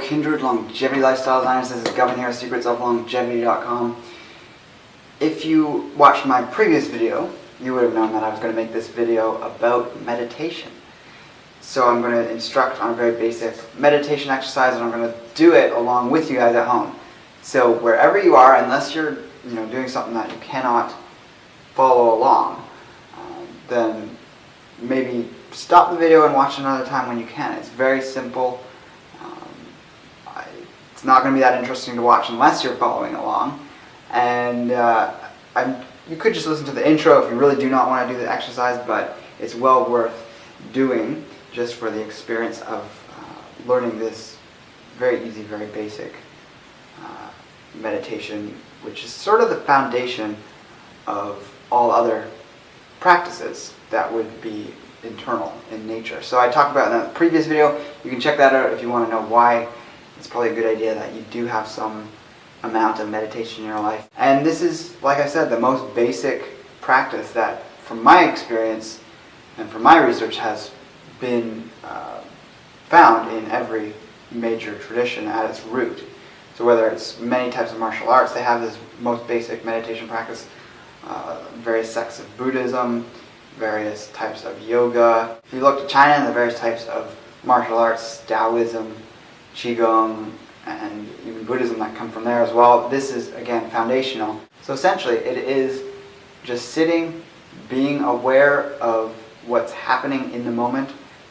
Kindred Longevity Lifestyle Designers. This is Gavin here, secretsoflongevity.com. If you watched my previous video, you would have known that I was going to make this video about meditation. So I'm going to instruct on a very basic meditation exercise, and I'm going to do it along with you guys at home. So wherever you are, unless you're doing something that you cannot follow along, then maybe stop the video and watch another time when you can. It's very simple. It's not going to be that interesting to watch unless you're following along. And you could just listen to the intro if you really do not want to do the exercise, but it's well worth doing just for the experience of learning this very easy, very basic meditation, which is sort of the foundation of all other practices that would be internal in nature. So I talked about in the previous video. You can check that out if you want to know why it's probably a good idea that you do have some amount of meditation in your life. And this is, like I said, the most basic practice that, from my experience and from my research, has been found in every major tradition at its root. So whether it's many types of martial arts, they have this most basic meditation practice, various sects of Buddhism, various types of yoga. If you look to China and the various types of martial arts, Taoism, Qigong, and even Buddhism that come from there as well, this is, again, foundational. So essentially, it is just sitting, being aware of what's happening in the moment,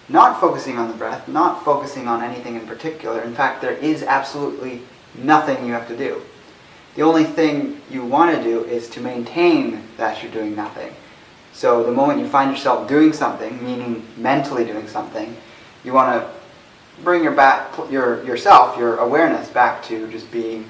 not focusing on the breath, not focusing on anything in particular. In fact, there is absolutely nothing you have to do. The only thing you want to do is to maintain that you're doing nothing. So the moment you find yourself doing something, meaning mentally doing something, you want to bring your awareness back to just being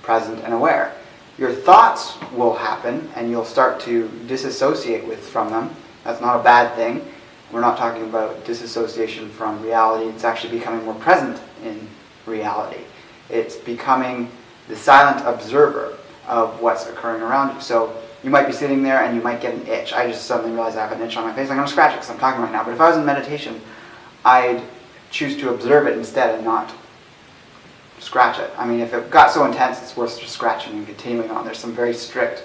present and aware. Your thoughts will happen and you'll start to disassociate from them. That's not a bad thing. We're not talking about disassociation from reality. It's actually becoming more present in reality. It's becoming the silent observer of what's occurring around you. So you might be sitting there and you might get an itch. I just suddenly realized I have an itch on my face. I'm going to scratch it because I'm talking right now. But if I was in meditation, I'd choose to observe it instead and not scratch it. I mean, if it got so intense, it's worth just scratching and continuing on. There's some very strict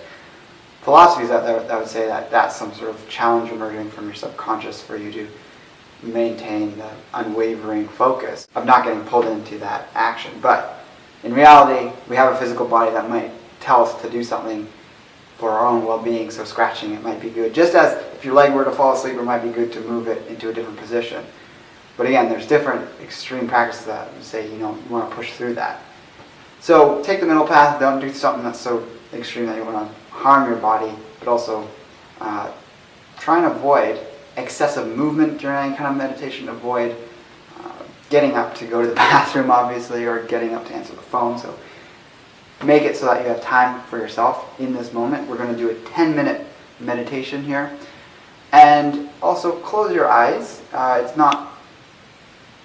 philosophies out there that would say that that's some sort of challenge emerging from your subconscious for you to maintain the unwavering focus of not getting pulled into that action. But in reality, we have a physical body that might tell us to do something for our own well-being, so scratching it might be good. Just as if your leg were to fall asleep, it might be good to move it into a different position. But again, there's different extreme practices that say, you want to push through that. So take the middle path. Don't do something that's so extreme that you want to harm your body, but also try and avoid excessive movement during any kind of meditation. Avoid getting up to go to the bathroom, obviously, or getting up to answer the phone. So make it so that you have time for yourself in this moment. We're going to do a 10-minute meditation here. And also close your eyes. It's not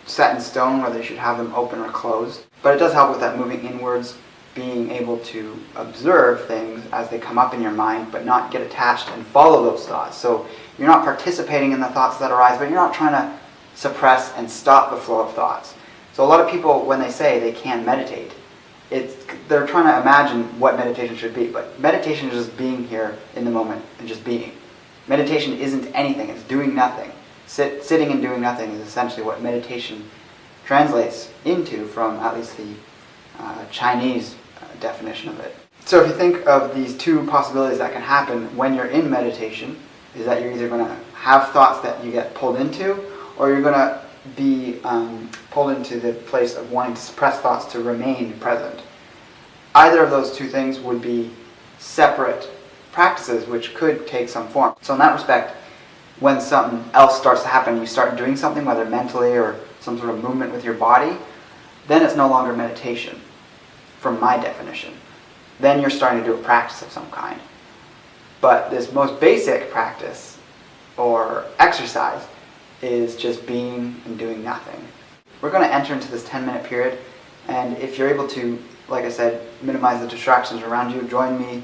set in stone whether you should have them open or closed, but it does help with that moving inwards, being able to observe things as they come up in your mind, but not get attached and follow those thoughts. So you're not participating in the thoughts that arise, but you're not trying to suppress and stop the flow of thoughts. So a lot of people, when they say they can't meditate, they're trying to imagine what meditation should be, but meditation is just being here in the moment and just being. Meditation isn't anything, it's doing nothing. Sitting and doing nothing is essentially what meditation translates into, from at least the Chinese definition of it. So if you think of these two possibilities that can happen when you're in meditation, is that you're either going to have thoughts that you get pulled into, or you're going to be pulled into the place of wanting to suppress thoughts to remain present. Either of those two things would be separate practices which could take some form. So in that respect, when something else starts to happen, you start doing something, whether mentally or some sort of movement with your body, then it's no longer meditation, from my definition. Then you're starting to do a practice of some kind. But this most basic practice, or exercise, is just being and doing nothing. We're going to enter into this 10-minute period, and if you're able to, like I said, minimize the distractions around you, join me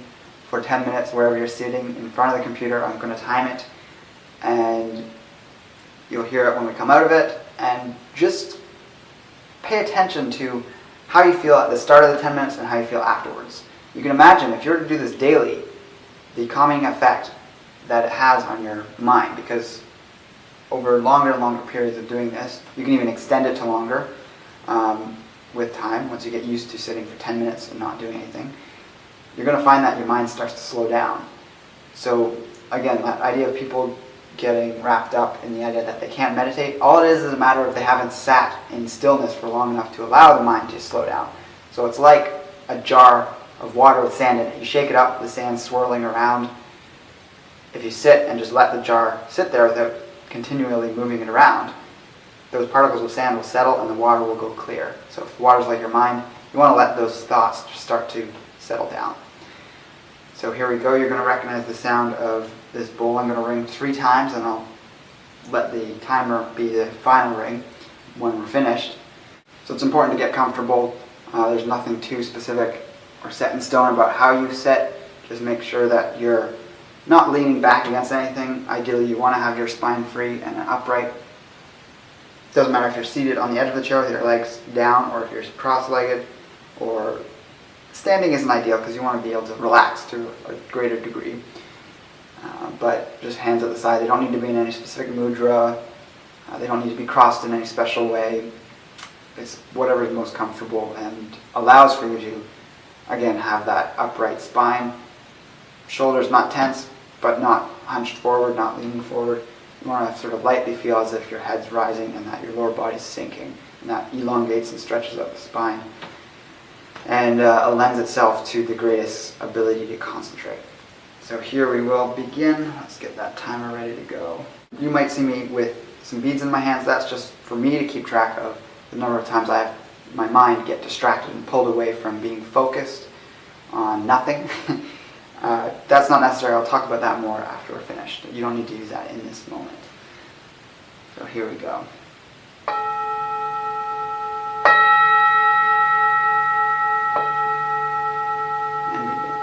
for 10 minutes wherever you're sitting in front of the computer. I'm going to time it, and you'll hear it when we come out of it, and just pay attention to how you feel at the start of the 10 minutes and how you feel afterwards. You can imagine if you were to do this daily, the calming effect that it has on your mind, because over longer and longer periods of doing this, you can even extend it to longer with time. Once you get used to sitting for 10 minutes and not doing anything, you're going to find that your mind starts to slow down. So again, that idea of people getting wrapped up in the idea that they can't meditate, all it is a matter of they haven't sat in stillness for long enough to allow the mind to slow down. So it's like a jar of water with sand in it. You shake it up, the sand's swirling around. If you sit and just let the jar sit there without continually moving it around, those particles of sand will settle and the water will go clear. So if water's like your mind, you want to let those thoughts just start to settle down. So here we go. You're going to recognize the sound of this bowl. I'm going to ring 3 times and I'll let the timer be the final ring when we're finished. So it's important to get comfortable. There's nothing too specific or set in stone about how you sit. Just make sure that you're not leaning back against anything. Ideally, you want to have your spine free and upright. Doesn't matter if you're seated on the edge of the chair with your legs down, or if you're cross-legged, or standing isn't ideal because you want to be able to relax to a greater degree. But just hands at the side. They don't need to be in any specific mudra. They don't need to be crossed in any special way. It's whatever is most comfortable and allows for you to, again, have that upright spine. Shoulders not tense, but not hunched forward, not leaning forward. You want to sort of lightly feel as if your head's rising and that your lower body's sinking. And that elongates and stretches up the spine. And lends itself to the greatest ability to concentrate. So here we will begin. Let's get that timer ready to go. You might see me with some beads in my hands. That's just for me to keep track of the number of times I have my mind get distracted and pulled away from being focused on nothing. That's not necessary. I'll talk about that more after we're finished. You don't need to use that in this moment. So here we go. And begin.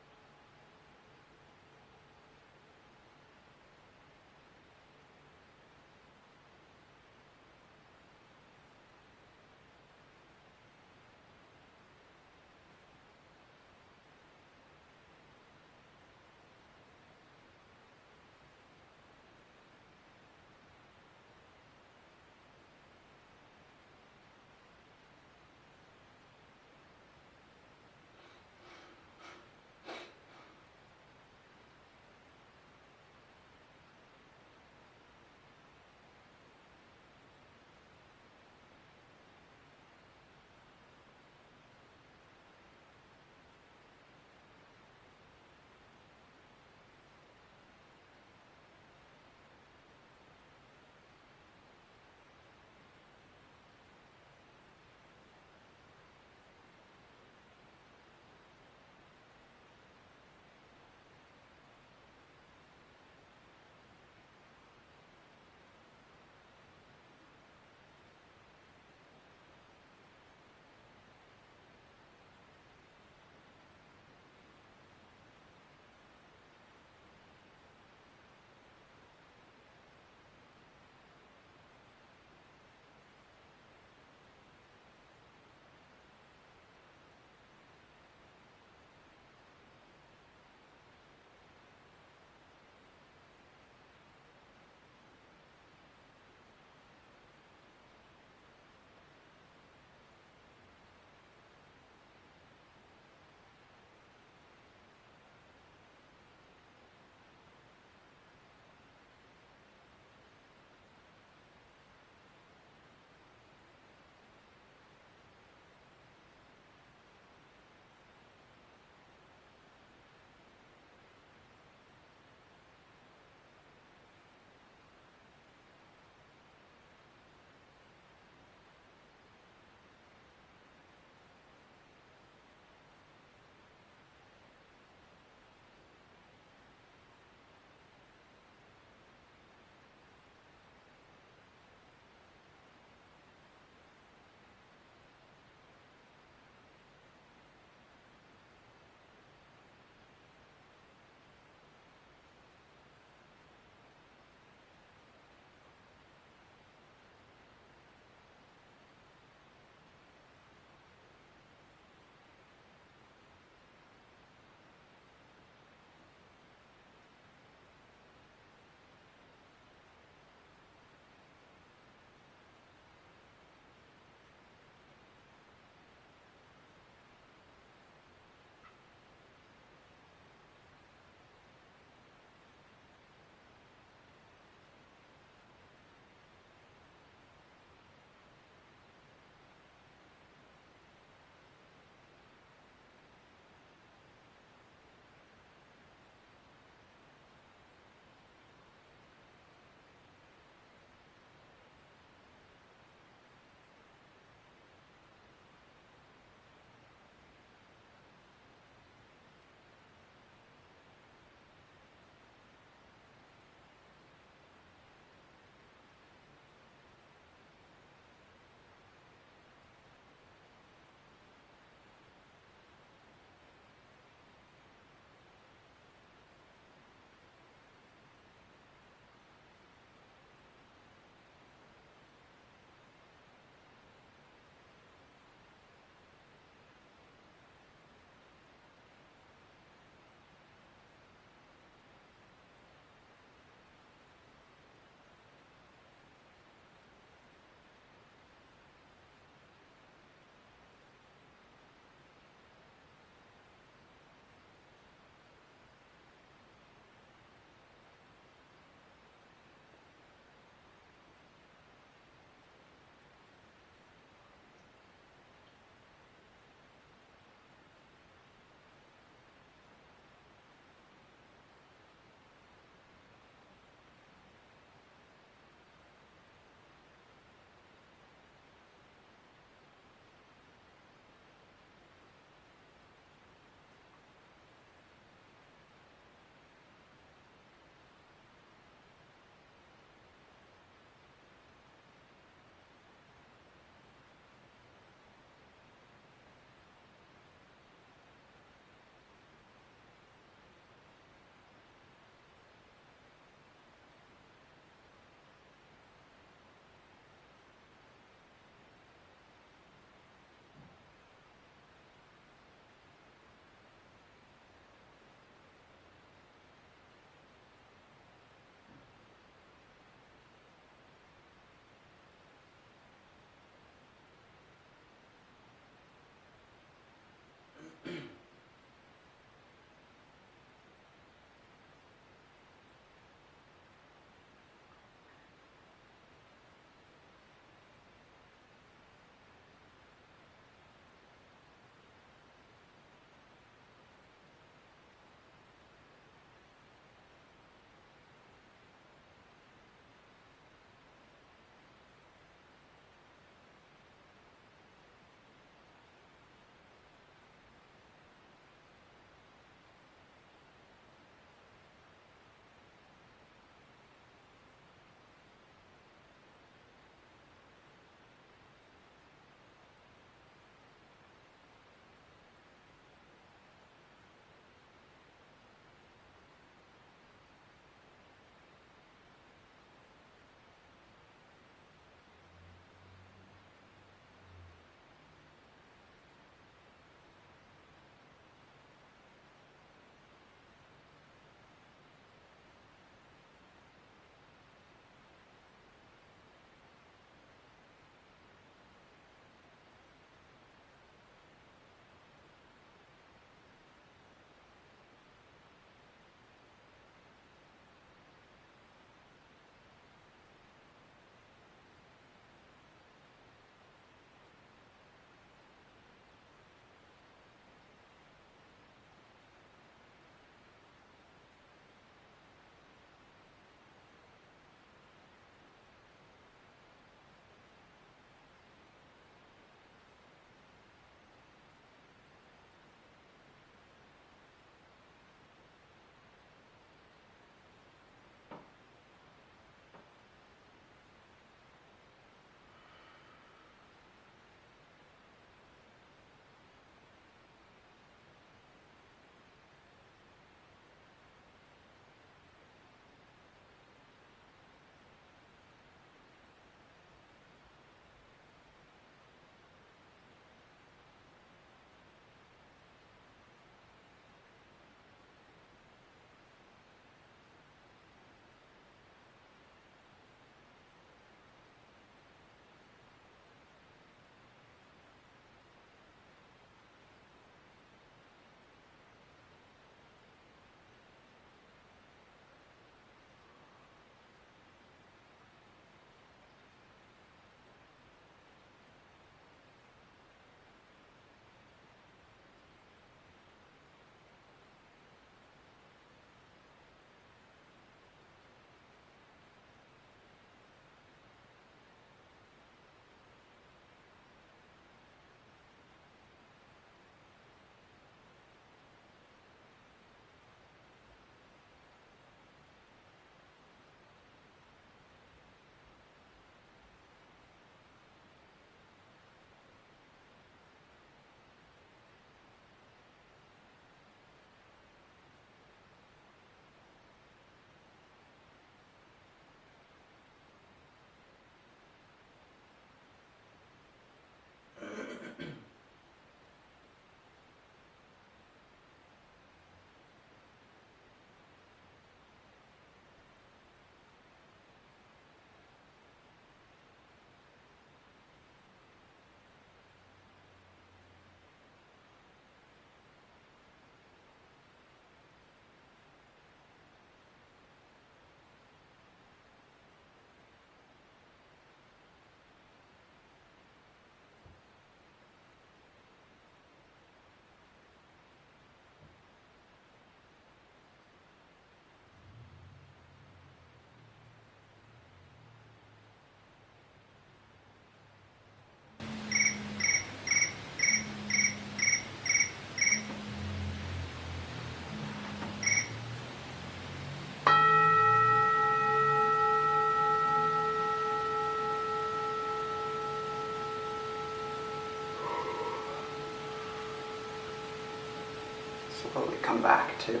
slowly come back to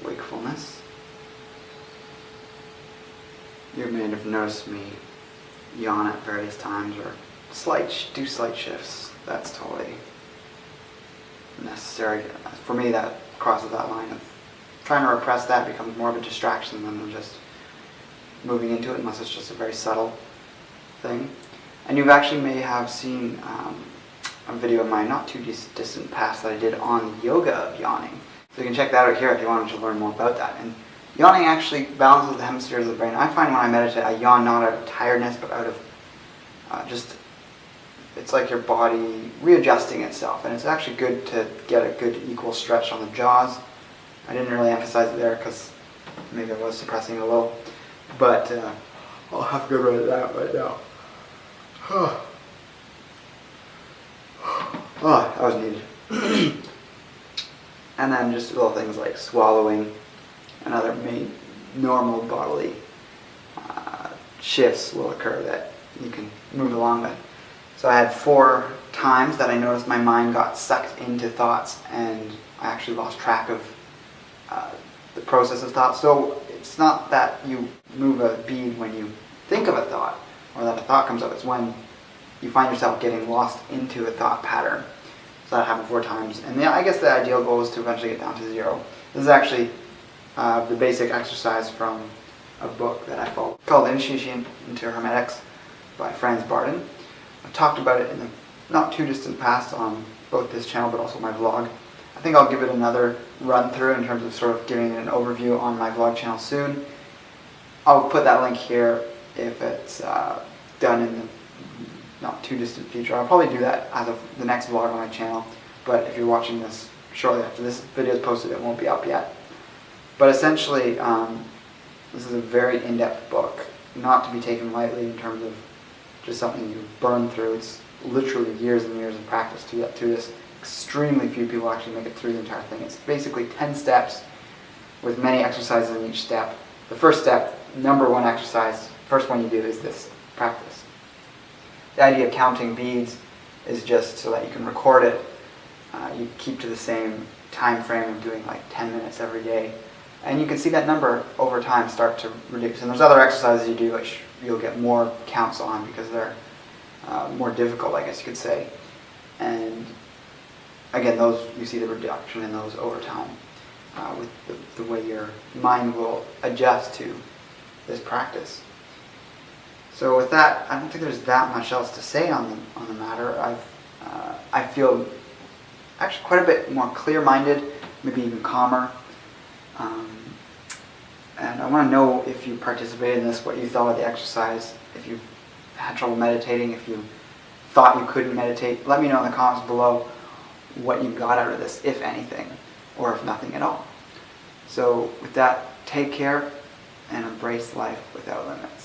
wakefulness. You may have noticed me yawn at various times or do slight shifts. That's totally necessary. For me, that crosses that line of trying to repress that becomes more of a distraction than just moving into it, unless it's just a very subtle thing. And you actually may have seen a video of mine not too distant past that I did on yoga of yawning. So you can check that out here if you wanted to learn more about that. And yawning actually balances the hemispheres of the brain. I find when I meditate, I yawn not out of tiredness, but out of it's like your body readjusting itself. And it's actually good to get a good equal stretch on the jaws. I didn't really emphasize it there because maybe I was suppressing it a little. But I'll have to go right at that right now. Oh, that was needed. And then just little things like swallowing and other normal bodily shifts will occur that you can move along with. So I had 4 times that I noticed my mind got sucked into thoughts and I actually lost track of the process of thought. So it's not that you move a bead when you think of a thought or that a thought comes up. It's when you find yourself getting lost into a thought pattern. So that happened 4 times. And I guess the ideal goal is to eventually get down to 0. This is actually the basic exercise from a book that I follow called Initiation into Hermetics by Franz Barden. I've talked about it in the not too distant past on both this channel but also my vlog. I think I'll give it another run through in terms of sort of giving an overview on my vlog channel soon. I'll put that link here if it's done in the not too distant future. I'll probably do that as of the next vlog on my channel, but if you're watching this shortly after this video is posted, it won't be up yet. But essentially, this is a very in-depth book, not to be taken lightly in terms of just something you burn through. It's literally years and years of practice to get through this. Extremely few people actually make it through the entire thing. It's basically 10 steps with many exercises in each step. The first step, number 1 exercise, first one you do is this practice. The idea of counting beads is just so that you can record it. You keep to the same time frame of doing like 10 minutes every day. And you can see that number over time start to reduce. And there's other exercises you do which you'll get more counts on because they're more difficult, I guess you could say. And again, those you see the reduction in those over time with the way your mind will adjust to this practice. So with that, I don't think there's that much else to say on the matter. I feel actually quite a bit more clear-minded, maybe even calmer. And I want to know if you participated in this, what you thought of the exercise, if you had trouble meditating, if you thought you couldn't meditate. Let me know in the comments below what you got out of this, if anything, or if nothing at all. So with that, take care and embrace life without limits.